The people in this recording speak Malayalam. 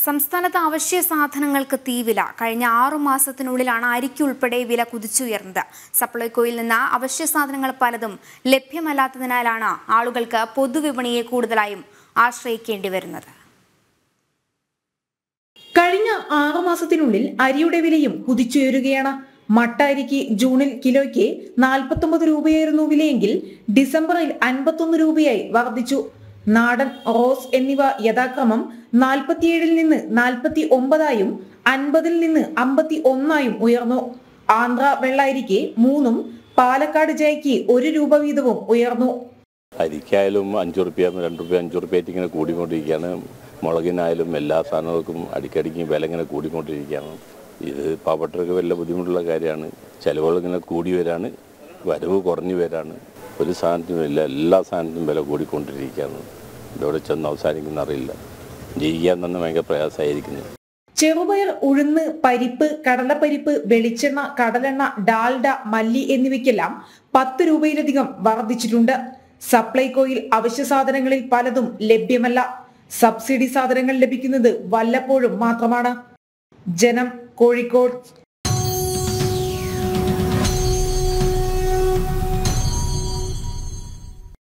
സംസ്ഥാനത്ത് അവശ്യ സാധനങ്ങൾക്ക് തീവില. കഴിഞ്ഞ 6 മാസത്തിനുള്ളിലാണ് അരിക്ക് ഉൾപ്പെടെ വില കുതിച്ചുയർന്നത്. സപ്ലൈകോയിൽ നിന്ന് അവശ്യ സാധനങ്ങൾ പലതും ലഭ്യമല്ലാത്തതിനാലാണ് ആളുകൾക്ക് പൊതുവിപണിയെ കൂടുതലായും ആശ്രയിക്കേണ്ടി വരുന്നത്. കഴിഞ്ഞ 6 മാസത്തിനുള്ളിൽ അരിയുടെ വിലയും കുതിച്ചുയരുകയാണ്. മട്ട അരിക്ക് ജൂണിൽ കിലോയ്ക്ക് 49 രൂപയായിരുന്നു വിലയെങ്കിൽ ഡിസംബറിൽ 51 രൂപയായി വർദ്ധിച്ചു. നാടൻ, റോസ് എന്നിവ യഥാക്രമം 47-ൽ നിന്ന് 49-ആയും 50-ൽ നിന്ന് 51-ആയും ഉയർന്നു. ആന്ധ്ര വെള്ളായിരിക്ക് 3-ഉം പാലക്കാട് ജയയ്ക്ക് 1 രൂപ വീതവും ഉയർന്നു. അരിക്കായാലും 5 രൂപ 2 രൂപ 5 രൂപ ഇങ്ങനെ കൂടിക്കൊണ്ടിരിക്കുകയാണ്. മുളകിനായാലും എല്ലാ സാധനങ്ങൾക്കും അടിക്കടിക്ക് വില ഇങ്ങനെ കൂടിക്കൊണ്ടിരിക്കുകയാണ്. ഇത് പാവപ്പെട്ടവർക്ക് വലിയ ബുദ്ധിമുട്ടുള്ള കാര്യമാണ്. ചിലവുകൾ ഇങ്ങനെ കൂടി വരാണ്, വരവ് കുറഞ്ഞു വരാണ്. ഒരു സാധനത്തിനും ഇല്ല, എല്ലാ സാധനത്തിനും വില കൂടിക്കൊണ്ടിരിക്കുകയാണ്. ഇതോടെ ചെന്ന് അവസാനിക്കുന്ന അറിയില്ല. ജീവിക്കാൻ തന്നെ ഭയങ്കര പ്രയാസമായിരിക്കുന്നു. ചെറുപയർ, ഉഴുന്ന്, പരിപ്പ്, കടലപ്പരിപ്പ്, വെളിച്ചെണ്ണ, കടലെണ്ണ, ഡാൽഡ, മല്ലി എന്നിവയ്ക്കെല്ലാം 10 രൂപയിലധികം വർദ്ധിച്ചിട്ടുണ്ട്. സപ്ലൈകോയിൽ അവശ്യ സാധനങ്ങളിൽ പലതും ലഭ്യമല്ല. സബ്സിഡി സാധനങ്ങൾ ലഭിക്കുന്നത് വല്ലപ്പോഴും മാത്രമാണ്. ജനം, കോഴിക്കോട്.